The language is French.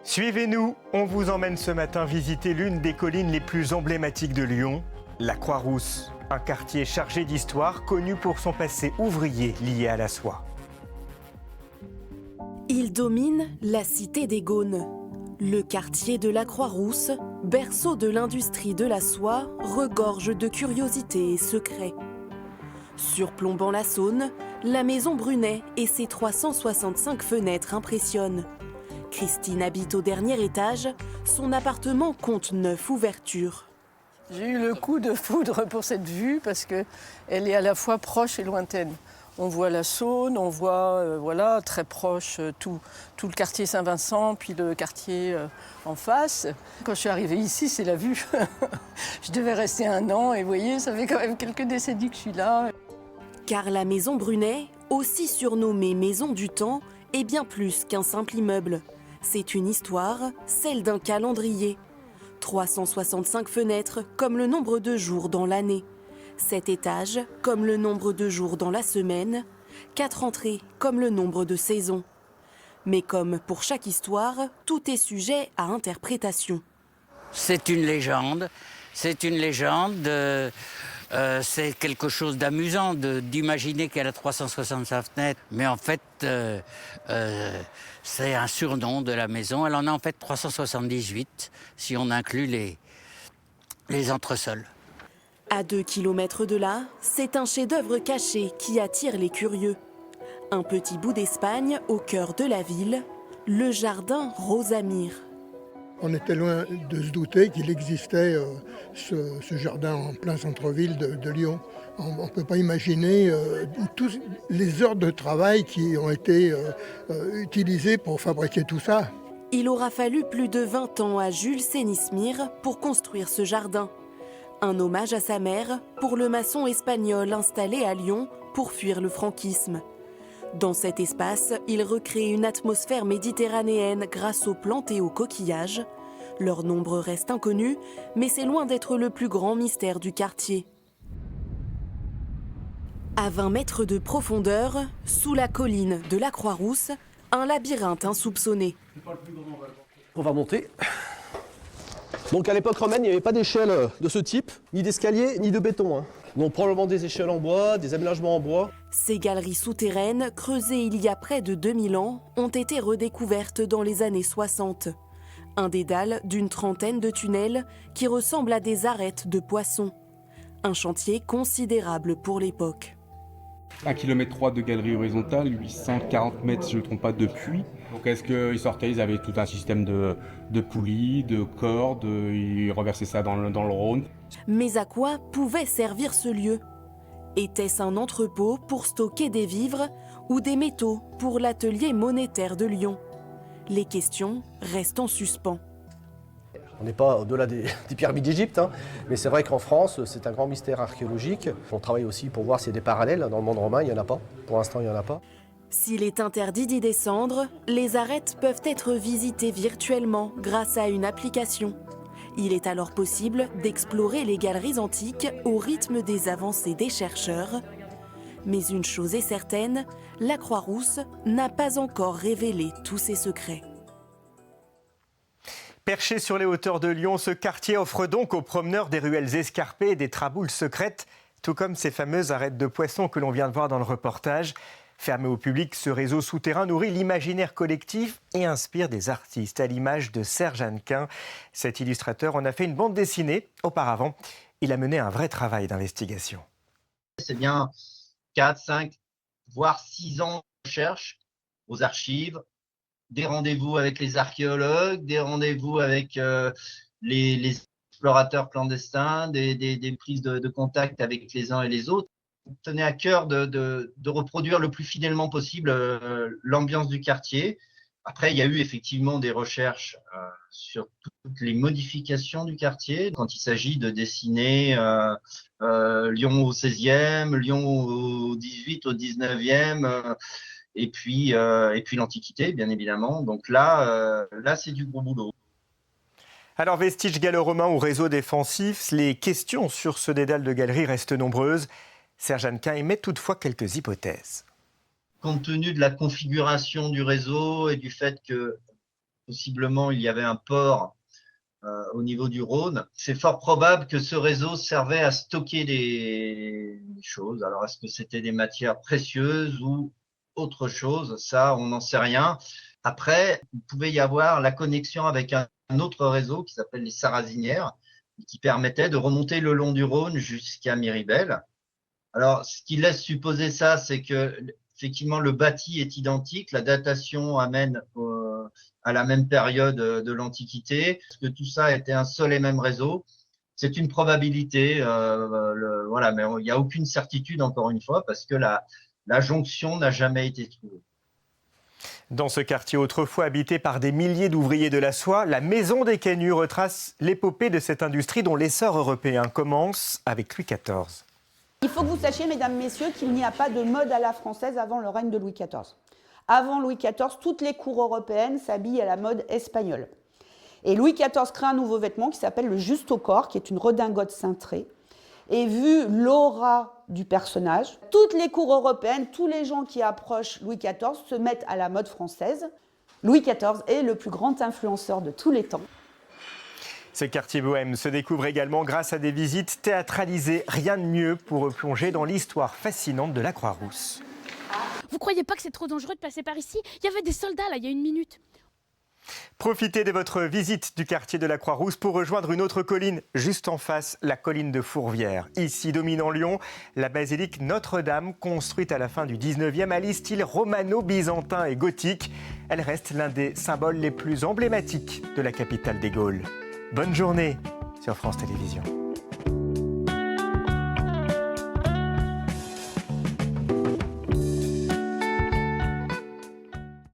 Suivez-nous, on vous emmène ce matin visiter l'une des collines les plus emblématiques de Lyon, la Croix-Rousse, un quartier chargé d'histoire connu pour son passé ouvrier lié à la soie. Il domine la cité des Gaunes. Le quartier de la Croix-Rousse, berceau de l'industrie de la soie, regorge de curiosités et secrets. Surplombant la Saône, la maison Brunet et ses 365 fenêtres impressionnent. Christine habite au dernier étage, son appartement compte 9 ouvertures. J'ai eu le coup de foudre pour cette vue parce qu'elle est à la fois proche et lointaine. On voit la Saône, on voit très proche tout le quartier Saint-Vincent, puis le quartier en face. Quand je suis arrivée ici, c'est la vue. Je devais rester 1 an et vous voyez, ça fait quand même quelques décennies que je suis là. Car la maison Brunet, aussi surnommée Maison du Temps, est bien plus qu'un simple immeuble. C'est une histoire, celle d'un calendrier. 365 fenêtres comme le nombre de jours dans l'année. 7 étages comme le nombre de jours dans la semaine. 4 entrées comme le nombre de saisons. Mais comme pour chaque histoire, tout est sujet à interprétation. C'est une légende. C'est quelque chose d'amusant d'imaginer qu'elle a 365 fenêtres. Mais en fait, c'est un surnom de la maison. Elle en a en fait 378 si on inclut les entresols. À 2 kilomètres de là, c'est un chef-d'œuvre caché qui attire les curieux. Un petit bout d'Espagne au cœur de la ville, le jardin Rosamire. On était loin de se douter qu'il existait ce jardin en plein centre-ville de Lyon. On ne peut pas imaginer tous les heures de travail qui ont été utilisées pour fabriquer tout ça. Il aura fallu plus de 20 ans à Jules Sénismire pour construire ce jardin. Un hommage à sa mère pour le maçon espagnol installé à Lyon pour fuir le franquisme. Dans cet espace, il recrée une atmosphère méditerranéenne grâce aux plantes et aux coquillages. Leur nombre reste inconnu, mais c'est loin d'être le plus grand mystère du quartier. À 20 mètres de profondeur, sous la colline de la Croix-Rousse, un labyrinthe insoupçonné. On va monter. Donc à l'époque romaine, il n'y avait pas d'échelle de ce type, ni d'escalier, ni de béton. Donc probablement des échelles en bois, des aménagements en bois. Ces galeries souterraines, creusées il y a près de 2000 ans, ont été redécouvertes dans les années 60. Un dédale d'une trentaine de tunnels qui ressemblent à des arêtes de poissons. Un chantier considérable pour l'époque. 1,3 km de galerie horizontale, 840 mètres, si je ne me trompe pas, de puits. Donc est-ce qu'ils sortaient, ils avaient tout un système de poulies, de cordes, ils reversaient ça dans le Rhône. Mais à quoi pouvait servir ce lieu ? Était-ce un entrepôt pour stocker des vivres ou des métaux pour l'atelier monétaire de Lyon ? Les questions restent en suspens. On n'est pas au-delà des pyramides d'Égypte, mais c'est vrai qu'en France, c'est un grand mystère archéologique. On travaille aussi pour voir s'il y a des parallèles. Dans le monde romain, il n'y en a pas. Pour l'instant, il n'y en a pas. S'il est interdit d'y descendre, les arêtes peuvent être visitées virtuellement grâce à une application. Il est alors possible d'explorer les galeries antiques au rythme des avancées des chercheurs. Mais une chose est certaine, la Croix-Rousse n'a pas encore révélé tous ses secrets. Perché sur les hauteurs de Lyon, ce quartier offre donc aux promeneurs des ruelles escarpées et des traboules secrètes, tout comme ces fameuses arêtes de poissons que l'on vient de voir dans le reportage. Fermé au public, ce réseau souterrain nourrit l'imaginaire collectif et inspire des artistes, à l'image de Serge Hannequin. Cet illustrateur en a fait une bande dessinée. Auparavant, il a mené un vrai travail d'investigation. C'est bien 4, 5, voire 6 ans de recherche aux archives, des rendez-vous avec les archéologues, des rendez-vous avec les explorateurs clandestins, des prises de contact avec les uns et les autres. On tenait à cœur de reproduire le plus fidèlement possible l'ambiance du quartier. Après, il y a eu effectivement des recherches sur toutes les modifications du quartier. Quand il s'agit de dessiner Lyon au 16e, Lyon au 18, au 19e, et puis l'Antiquité, bien évidemment. Donc là, c'est du gros boulot. Alors, vestiges gallo-romains ou réseau défensif, les questions sur ce dédale de galeries restent nombreuses. Serge Hannequin émet toutefois quelques hypothèses. Compte tenu de la configuration du réseau et du fait que possiblement il y avait un port au niveau du Rhône. C'est fort probable que ce réseau servait à stocker des choses. Alors, est-ce que c'était des matières précieuses ou autre chose? Ça, on n'en sait rien. Après, il pouvait y avoir la connexion avec un autre réseau qui s'appelle les Sarrazinières, qui permettait de remonter le long du Rhône jusqu'à Miribel. Alors, ce qui laisse supposer ça, c'est que effectivement le bâti est identique, la datation amène à la même période de l'Antiquité, que tout ça était un seul et même réseau. C'est une probabilité, voilà, mais il n'y a aucune certitude encore une fois parce que la jonction n'a jamais été trouvée. Dans ce quartier autrefois habité par des milliers d'ouvriers de la soie, la Maison des Canuts retrace l'épopée de cette industrie dont l'essor européen commence avec Louis XIV. Il faut que vous sachiez, mesdames, messieurs, qu'il n'y a pas de mode à la française avant le règne de Louis XIV. Avant Louis XIV, toutes les cours européennes s'habillent à la mode espagnole. Et Louis XIV crée un nouveau vêtement qui s'appelle le juste au corps, qui est une redingote cintrée. Et vu l'aura du personnage, toutes les cours européennes, tous les gens qui approchent Louis XIV se mettent à la mode française. Louis XIV est le plus grand influenceur de tous les temps. Ce quartier bohème se découvre également grâce à des visites théâtralisées. Rien de mieux pour replonger dans l'histoire fascinante de la Croix-Rousse. Vous croyez pas que c'est trop dangereux de passer par ici? Il y avait des soldats là, il y a une minute. Profitez de votre visite du quartier de la Croix-Rousse pour rejoindre une autre colline juste en face, la colline de Fourvière. Ici, dominant Lyon, la basilique Notre-Dame, construite à la fin du 19e, allie style romano-byzantin et gothique. Elle reste l'un des symboles les plus emblématiques de la capitale des Gaules. Bonne journée sur France Télévisions.